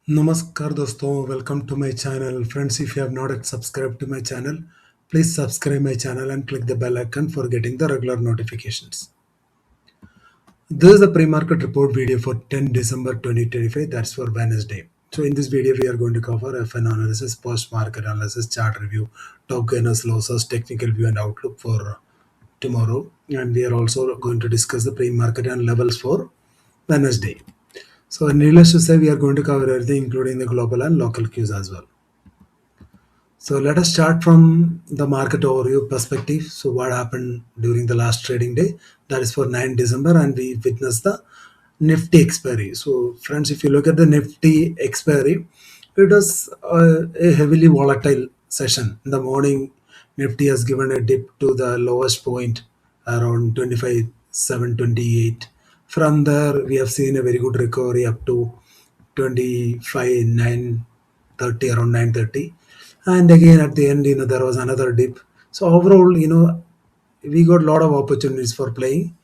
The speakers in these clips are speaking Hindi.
Namaskar दोस्तों, welcome to my channel. Friends, if you have not yet subscribed to my channel, please subscribe my channel and click the bell icon for getting the regular notifications. This is the pre-market report video for 10 December 2025. That's for Wednesday. So in this video, we are going to cover FN analysis, post-market analysis, chart review, top gainers, losses, technical view and outlook for tomorrow. And we are also going to discuss the pre-market and levels for Wednesday. So needless to say, we are going to cover everything including the global and local cues as well. So let us start from the market overview perspective. So what happened during the last trading day? That is for 9 December and we witnessed the Nifty expiry. So friends, if you look at the Nifty expiry, it was a heavily volatile session. In the morning, Nifty has given a dip to the lowest point around 25,728. From there, we have seen a very good recovery up to 25,930, around 930, and again at the end there was another dip. So overall we got a lot of opportunities for playing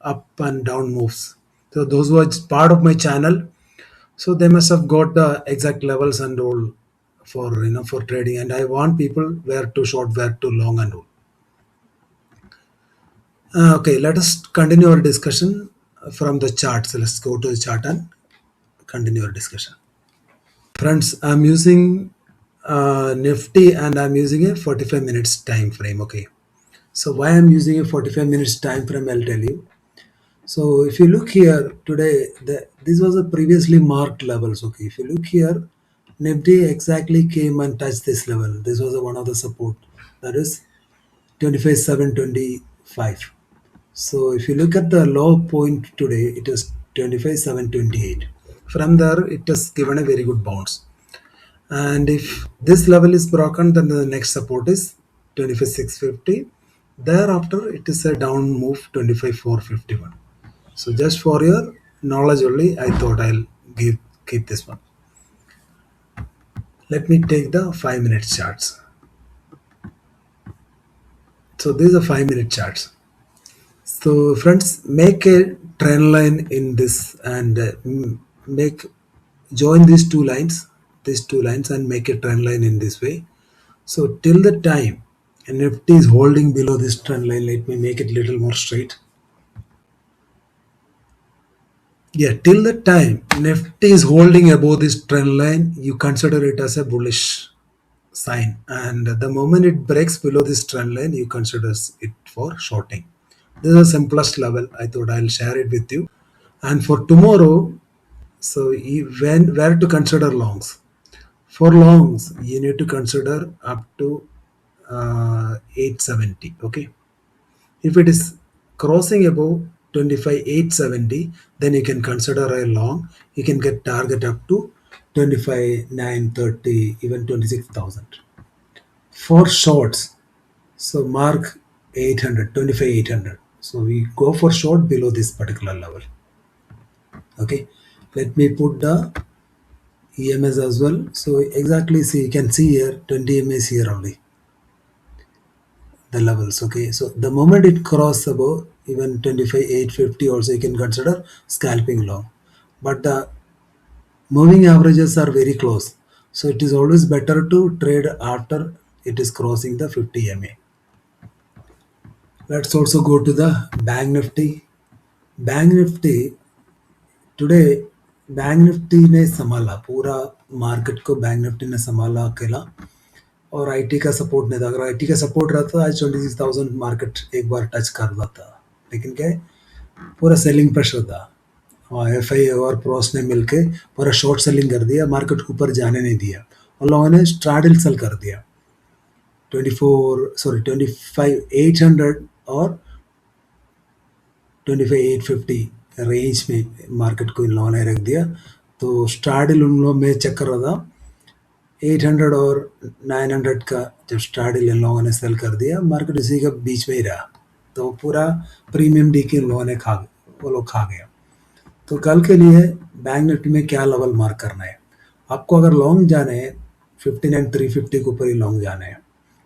up and down moves. So those who are part of my channel, so they must have got the exact levels and all for for trading, and I want people where to short, where to long and all. Okay, let us continue our discussion from the chart. So let's go to the chart and continue our discussion. Friends, I'm using Nifty and I'm using a 45 minutes time frame. Okay, so why I'm using a 45 minutes time frame, I'll tell you. So if you look here today, this was a previously marked levels. Okay, if you look here, Nifty exactly came and touched this level. This was one of the support, that is 25,725. So if you look at the low point today, it is 25,728. From there, it has given a very good bounce. And if this level is broken, then the next support is 25,650. Thereafter, it is a down move 25,451. So just for your knowledge only, I thought I'll keep this one. Let me take the 5-minute charts. So these are 5-minute charts. So friends, make a trend line in this and join these two lines and make a trend line in this way. So till the time Nifty is holding below this trend line, let me make it little more straight. Yeah, till the time Nifty is holding above this trend line, you consider it as a bullish sign, and the moment it breaks below this trend line, you consider it for shorting. This is the simplest level. I thought I'll share it with you. And for tomorrow, so where to consider longs? For longs, you need to consider up to 870. Okay, if it is crossing above 25,870, then you can consider a long. You can get target up to 25,930, even 26,000. For shorts, so mark 800, 25,800. So we go for short below this particular level. Okay, let me put the EMS as well. So exactly, see, you can see here 20 MA is here only, the levels. Okay, so the moment it crosses above even 25,850, also you can consider scalping long, but the moving averages are very close, so it is always better to trade after it is crossing the 50 MA. Let's also go to the Bank Nifty. Bank Nifty today, bank Nifty ने संभाला पूरा मार्केट को, बैंक निफ्टी ने संभाला अकेला, और आईटी का सपोर्ट नहीं था. अगर आईटी का सपोर्ट रहता तो आज 26,000 मार्केट एक बार टच कर देता, लेकिन क्या है, पूरा सेलिंग प्रेशर था. एफआई और प्रोस ने मिलके पूरा शॉर्ट सेलिंग कर दिया, मार्केट को ऊपर जाने नहीं दिया, और लोगों ने स्ट्रैडल सेल कर दिया 25,800 और 25,850 रेंज में मार्केट को इन लोगों ने रख दिया. तो स्ट्रैडल उन लोगों में चक्कर रहा था 800 और 900 का. जब स्ट्रैडल इन लोगों ने सेल कर दिया, मार्केट इसी के बीच में ही रहा, तो पूरा प्रीमियम डी के इन लोगों ने वो लोग खा गया. तो कल के लिए बैंक निफ्टी में क्या लेवल मार्क करना है आपको? अगर लॉन्ग जाना है 59,350 के ऊपर ही लॉन्ग जाना है.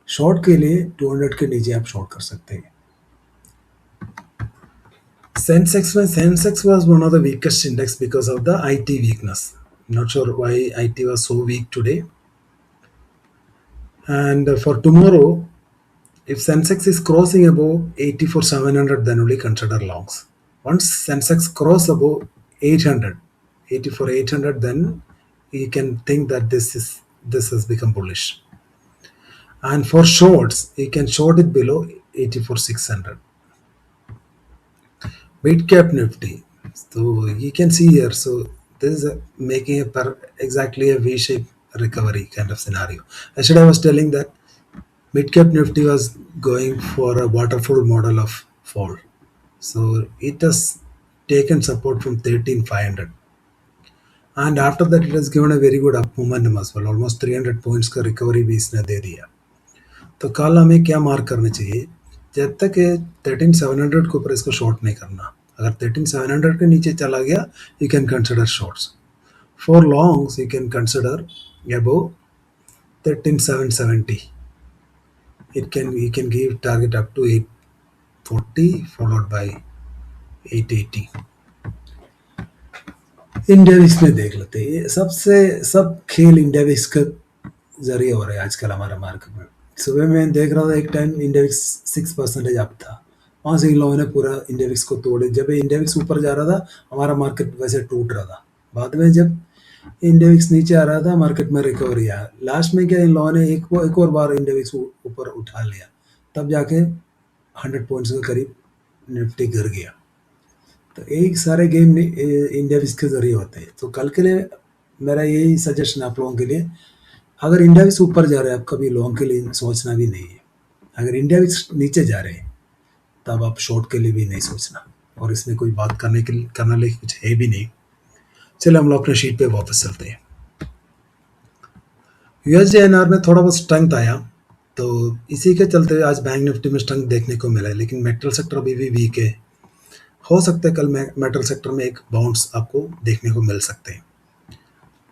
शॉर्ट के लिए 200 के नीचे आप शॉर्ट कर सकते हैं. Sensex was one of the weakest index because of the IT weakness. Not sure why IT was so weak today. And for tomorrow, if Sensex is crossing above 84,700, then only consider longs. Once Sensex cross above 800, 84,800, then you can think that this has become bullish. And for shorts, you can short it below 84,600. Mid cap Nifty. So you can see here. So this is making exactly a V-shaped recovery kind of scenario. Actually, I was telling that mid cap Nifty was going for a waterfall model of fall. So it has taken support from 13,500. And after that, it has given a very good up momentum as well. Almost 300 points का recovery भी इसने दे दिया. तो कल हमें क्या मार्क करना चाहिए? जब तक ये 13,700 के ऊपर इसको शॉर्ट नहीं करना. अगर 13,700 के नीचे चला गया, you can consider shorts. For longs, you can consider above 13,770. You can give target up to 840 followed by 880. India VIX में देख लेते हैं. ये सबसे सब खेल इंडिया विक्स के जरिए हो रहे हैं आजकल हमारे मार्केट में. सुबह मैं देख रहा था एक टाइम इंडिया विक्स 6% अप था. वहां से इन लोगों ने पूरा इंडिया विक्स को तोड़े. जब इंडिया विक्स ऊपर जा रहा था, हमारा मार्केट वैसे टूट रहा था. बाद में जब इंडिया विक्स नीचे आ रहा था, मार्केट में रिकवरी आया. लास्ट में क्या इन लोगों ने एक और बार इंडिया विक्स ऊपर उठा लिया, तब जाके 100 पॉइंट्स के करीब निफ्टी गिर गया. तो एक सारे गेम इंडिया विक्स के जरिए होते हैं. तो कल के लिए मेरा यही सजेशन आप लोगों के लिए, अगर इंडिया विक्स ऊपर जा रहे हैं, आप कभी लॉन्ग के लिए सोचना भी नहीं है. अगर इंडिया विक्स नीचे जा रहे हैं, तब आप शॉर्ट के लिए भी नहीं सोचना. और इसमें कोई बात करने लिए कुछ है भी नहीं. चलो हम लोग अपने शीट पे वापस चलते हैं. यूएसडीएनआर में थोड़ा बहुत स्ट्रेंथ आया, तो इसी के चलते हुए आज बैंक निफ्टी में स्ट्रेंथ देखने को मिला है. लेकिन मेटल सेक्टर अभी भी वीक है. हो सकता है कल मेटल सेक्टर में एक बाउंस आपको देखने को मिल सकते हैं.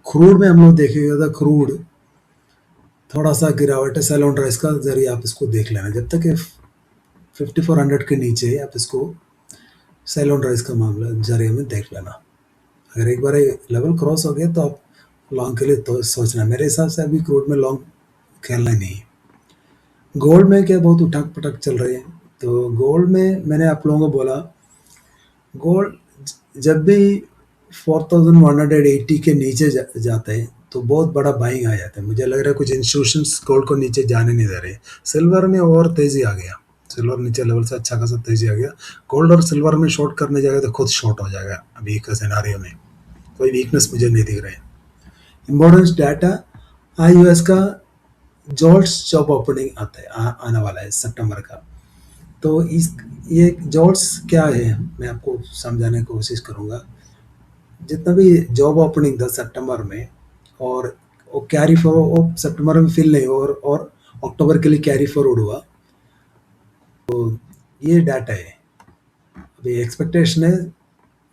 क्रूड में हम लोग देखेगा था, क्रूड थोड़ा सा गिरावट है. सेल ऑन राइज का जरिए आप इसको देख लेना. जब तक 5400 के नीचे है, आप इसको सेल ऑन राइज का मामला जरिए में देख लेना. अगर एक बार लेवल क्रॉस हो गया, तो आप लॉन्ग के लिए तो सोचना. मेरे हिसाब से अभी क्रूड में लॉन्ग खेलना ही नहीं है. गोल्ड में क्या बहुत उठक पटक चल रही है. तो गोल्ड में मैंने आप लोगों को बोला, गोल्ड जब भी 4180 के नीचे जाते हैं, तो बहुत बड़ा बाइंग आ जाता है. मुझे लग रहा है कुछ इंस्टीट्यूशंस गोल्ड को नीचे जाने नहीं दे रहे. सिल्वर में और तेजी आ गया. सिल्वर नीचे लेवल से अच्छा खासा तेजी आ गया. गोल्ड और सिल्वर में शॉर्ट करने जाएगा तो खुद शॉर्ट हो जाएगा. अभी का सिनारियो में कोई वीकनेस मुझे नहीं दिख रहा है. इम्पोर्टेंस डाटा यूएस का जॉल्ट्स जॉब ओपनिंग आता है, आने वाला है सितंबर का. तो इस ये जॉल्ट्स क्या है, मैं आपको समझाने की कोशिश करूँगा. जितना भी जॉब ओपनिंग था सितंबर में, और वो कैरी फॉरवर्ड सितंबर में फिल नहीं, और अक्टूबर के लिए कैरी फॉरवर्ड हुआ. तो ये डाटा है. अभी एक्सपेक्टेशन है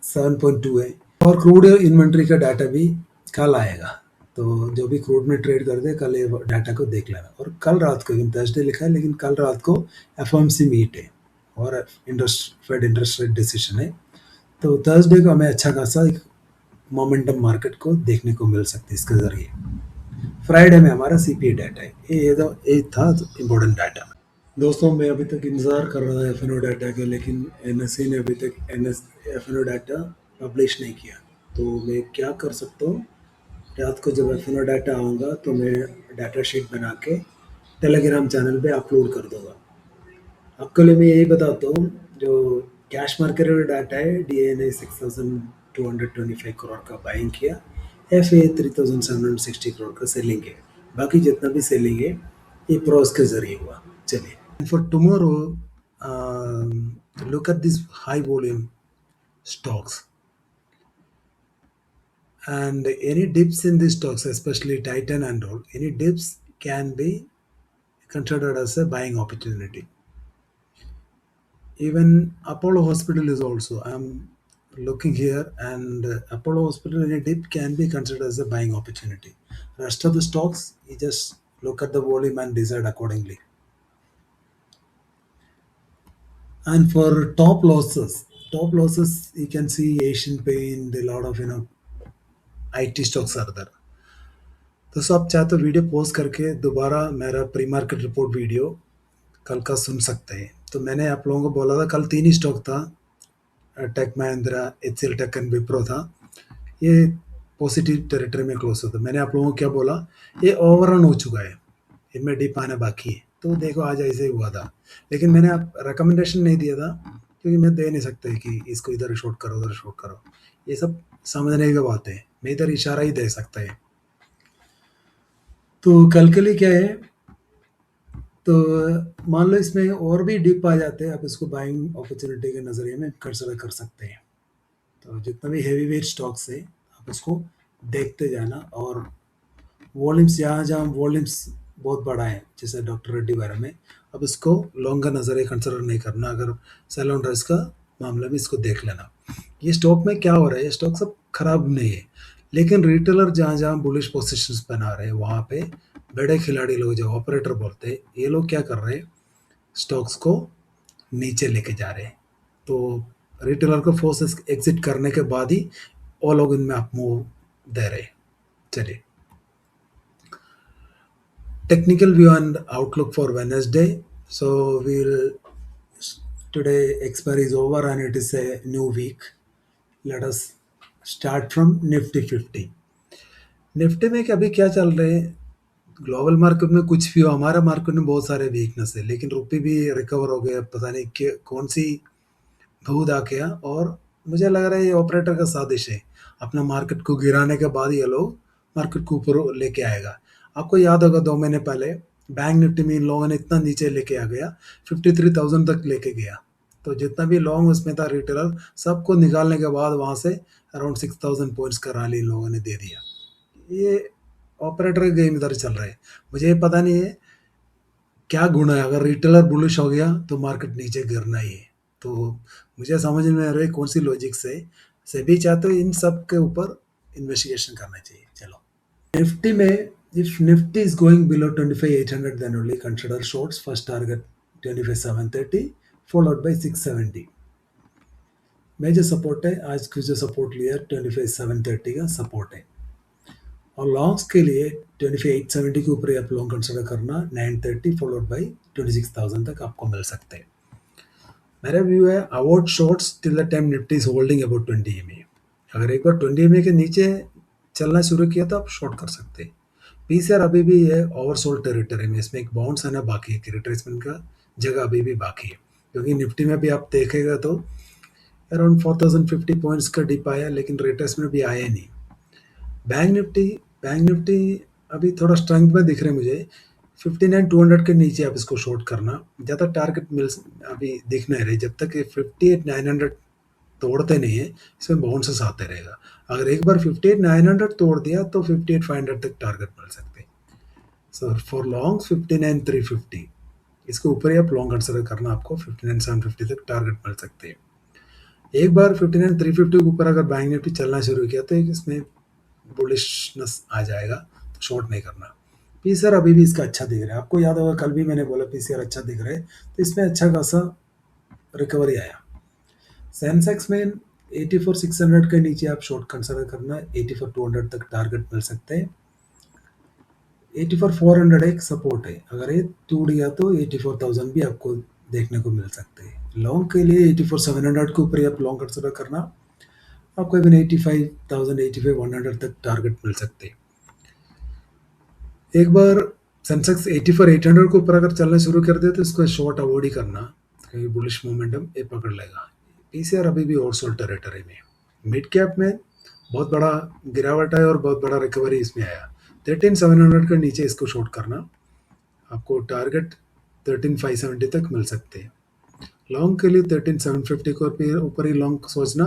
7.2 है. और क्रूड इन्वेंट्री का डाटा भी कल आएगा. तो जो भी क्रूड में ट्रेड करते हैं, कल ये डाटा को देख लेना. और कल रात को, थर्सडे लिखा है, लेकिन कल रात को एफओएमसी मीट है और फेड इंटरेस्ट रेट डिसीजन है. तो थर्सडे को हमें अच्छा खासा एक मोमेंटम मार्केट को देखने को मिल सकती है इसके जरिए. फ्राइडे में हमारा सीपीआई डाटा है. ये था इम्पोर्टेंट डाटा. दोस्तों, मैं अभी तक इंतज़ार कर रहा था एफएनओ डाटा के, लेकिन एनएससी ने अभी तक एफएनओ डाटा पब्लिश नहीं किया. तो मैं क्या कर सकता हूँ, रात को जब एफएनओ डाटा आऊँगा तो मैं डाटा शीट बना के टेलीग्राम चैनल पे अपलोड कर दूँगा. आपके लिए मैं यही बताता हूँ, जो कैश मार्केट डाटा है, डीएनए 6,225 करोड़ का बाइंग किया, एफए 3,760 करोड़ का सेलिंग है. बाकी जितना भी सेलिंग है, ये प्रोस के जरिए हुआ. चलिए, for tomorrow look at this high volume stocks, and any dips in these stocks, especially Titan and all, any dips can be considered as a buying opportunity. Even Apollo Hospital is also, I'm looking here, and Apollo Hospital in a dip can be considered as a buying opportunity. Rest of the stocks, you just look at the volume and decide accordingly. And for top losses, you can see Asian Paint, a lot of IT stocks are there. दोस्तों आप चाहे तो वीडियो पॉज करके दोबारा मेरा प्री मार्केट रिपोर्ट वीडियो कल का सुन सकते हैं। तो मैंने आप लोगों को बोला था कल 3 ही स्टॉक था, टेक महिंद्रा, HCL टेक एंड विप्रो था। ये पॉजिटिव टेरिटरी में क्लोज होता है। मैंने आप लोगों को क्या बोला, ये ओवररन हो चुका है, इनमें डिप आना बाकी है। तो देखो आज ऐसे ही हुआ था, लेकिन मैंने आप रिकमेंडेशन नहीं दिया था क्योंकि मैं दे नहीं सकता कि इसको इधर शॉर्ट करो उधर शॉर्ट करो, ये सब समझने की बात है। मैं इधर इशारा ही दे सकता है। तो कल के लिए क्या है, तो मान लो इसमें और भी डिप आ जाते हैं, आप इसको बाइंग अपॉर्चुनिटी के नज़रिए में कंसिडर कर सकते हैं। तो जितना भी हैवी वेट स्टॉक्स है आप उसको देखते जाना, और वॉल्यूम्स जहाँ जहाँ वॉल्यूम्स बहुत बड़ा है जैसे डॉक्टर रेड्डी वगैरह में, अब इसको लॉन्ग का नज़रिए कंसिडर नहीं करना। अगर सेल ऑन राइज का मामला भी इसको देख लेना। ये स्टॉक में क्या हो रहा है, ये स्टॉक सब खराब नहीं है, लेकिन रिटेलर जहाँ जहाँ बुलिश पोजिशंस बना रहे हैं वहाँ पे बड़े खिलाड़ी लोग जो ऑपरेटर बोलते हैं, ये लोग क्या कर रहे हैं, स्टॉक्स को नीचे लेके जा रहे हैं। तो रिटेलर को फोर्स एग्जिट करने के बाद ही वो लोग इनमें अप मूव दे रहे हैं। चलिए, technical view and outlook for Wednesday. So we'll today expiry is over and it is a new week. Let us start from Nifty 50. Nifty में कि अभी क्या चल रहे हैं, ग्लोबल मार्केट में कुछ भी हो, हमारा मार्केट में बहुत सारे वीकनेस है, लेकिन रुपये भी रिकवर हो गया। पता नहीं कि कौन सी भूत आ गया, और मुझे लग रहा है ये ऑपरेटर का साजिश है। अपना मार्केट को गिराने के बाद ये लोग मार्केट को ऊपर लेके आएगा। आपको याद होगा 2 महीने पहले बैंक निफ्टी में इन लोगों ने इतना नीचे लेके आ गया, 53,000 तक लेके गया। तो जितना भी लॉन्ग उसमें था रिटेलर, सबको निकालने के बाद वहाँ से अराउंड 6,000 पॉइंट्स का रैली इन लोगों ने दे दिया। ये ऑपरेटर का गेम इधर चल रहा है। मुझे ये पता नहीं है क्या गुण है, अगर रिटेलर बुलिश हो गया तो मार्केट नीचे गिरना ही है। तो मुझे समझ में आ रहा है कौन सी लॉजिक से सेबी चाहते हो इन सब के ऊपर इन्वेस्टिगेशन करना चाहिए। चलो, निफ्टी में if Nifty is going below 25,800 then only consider shorts. First target 25,730 followed by 670. Major support है, आज की जो सपोर्ट लिया 25,730 का सपोर्ट है। और लॉन्ग्स के लिए 25,870 के ऊपर आप लॉन्ग कंसिडर करना, 930 फॉलोड बाई 26,000 तक आपको मिल सकते हैं। मेरा व्यू है avoid shorts till the time Nifty is holding about 20 EMA। अगर एक बार 20 EMA के नीचे चलना शुरू किया तो आप शॉर्ट कर सकते हैं। पीसीआर अभी भी है ओवरसोल्ड टेरिटरी में, इसमें एक बाउंस आना बाकी है, रिट्रेसमेंट का जगह अभी भी बाकी है। क्योंकि निफ्टी में भी आप देखेगा तो अराउंड 4,050 पॉइंट्स का डिप आया, लेकिन रिट्रेसमेंट भी आया नहीं। बैंक निफ्टी अभी थोड़ा स्ट्रेंथ में दिख रहे मुझे। 59,200 के नीचे आप इसको शॉर्ट करना, ज़्यादा टारगेट मिल अभी दिख नहीं रहे। जब तक 58,900 तोड़ते नहीं है, इसमें बाउंसेस आते रहेगा। अगर एक बार 58,900 तोड़ दिया तो 58,500 तक टारगेट मिल सकते हैं। सो फॉर लॉन्ग 59,350, इसके ऊपर ही आप लॉन्ग कंसिडर करना, आपको 59,750 तक टारगेट मिल सकते हैं। एक बार 59,350 के ऊपर अगर बैंक निफ्टी चलना शुरू किया तो इसमें बुलिशनेस आ जाएगा, तो शॉर्ट नहीं करना। पीसीआर अभी भी इसका अच्छा दिख रहा है। आपको याद होगा कल भी मैंने बोला पीसीआर अच्छा दिख रहा है, तो इसमें अच्छा खासा रिकवरी आया। सेंसेक्स में 84,600 के नीचे आप शॉर्ट कंसिडर करना, 84,200 तक टारगेट मिल सकते हैं। 84,400 एक सपोर्ट है, अगर ये टूट गया तो 84,000 भी आपको देखने को मिल सकते हैं। लॉन्ग के लिए 84,700 के ऊपर आप लॉन्ग कंसिडर करना, आपको इवन 85,000 85,100 तक टारगेट मिल सकते हैं। एक बार सेंसेक्स 84,800 के ऊपर अगर चलना शुरू कर दे तो इसको शॉर्ट अवॉइड ही करना, क्योंकि बुलिश मोमेंटम ये पकड़ लेगा। पीसीआर अभी भी ओवरसोल्ड टेरिटरी में। मिड कैप में बहुत बड़ा गिरावट है और बहुत बड़ा रिकवरी इसमें आया। 13,700 के नीचे इसको शॉर्ट करना, आपको टारगेट 13,570 तक मिल सकते हैं। लॉन्ग के लिए 13,750 के ऊपर ही लॉन्ग सोचना,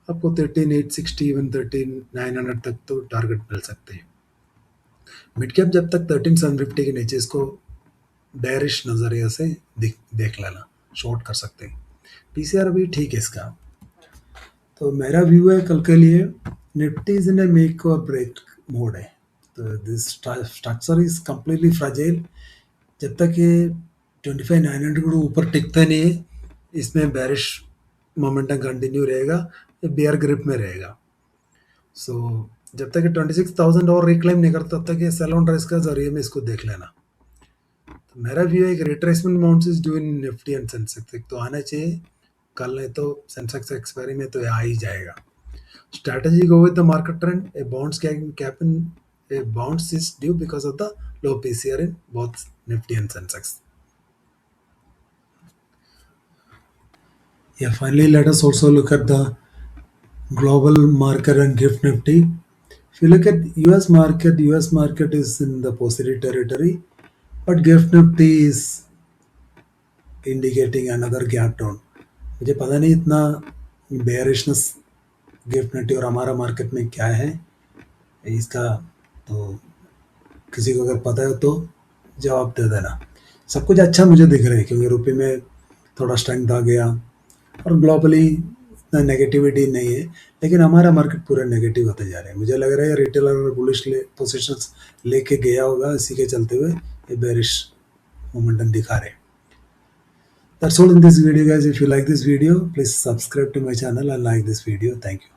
आपको 13,860 इवन 13,900 तक तो टारगेट मिल सकते हैं। मिड कैप जब तक 13,750 के नीचे इसको बेरिश नज़रिए से देख लेना, शॉर्ट कर सकते हैं। पीसीआर भी ठीक है इसका। तो मेरा व्यू है कल के लिए Nifty is in A make और ब्रेक मोड है। तो this structure is completely fragile. जब तक ये 25,900 के ऊपर टिकता नहीं है, इसमें बेरिश मोमेंटम कंटिन्यू रहेगा, ये बियर ग्रिप में रहेगा। सो जब तक कि 26,000 और रिक्लेम नहीं करता, तब तक ये सेल ऑन राइज का जरिए में इसको देख लेना। तो मेरा व्यू है कि retracement bounce is due in Nifty and Sensex, एक तो आना चाहिए कल, नहीं तो सेंसेक्स एक्सपायरी में तो आ ही जाएगा। Strategy go with the market trend, A bounce cap in a bounce is due because of the low PCR in both Nifty and Sensex. Yeah, finally, let us also look at the global market and GIFT Nifty. If you look at US market is in the positive territory, but GIFT Nifty is indicating another gap down. मुझे पता नहीं इतना बेयरिशनेस गिफ्ट निफ्टी और हमारा मार्केट में क्या है इसका, तो किसी को अगर पता है तो जवाब दे देना। सब कुछ अच्छा मुझे दिख रहा है क्योंकि रुपये में थोड़ा स्ट्रेंथ आ गया और ग्लोबली इतना नेगेटिविटी नहीं है, लेकिन हमारा मार्केट पूरा नेगेटिव होते जा रहा है। मुझे लग रहा है रिटेलर बुलिश पोजिशंस लेके गया होगा, इसी के चलते हुए ये बेरिश मोमेंटम दिखा रहे हैं। That's all in this video, guys. If you like this video, please subscribe to my channel and like this video. Thank you.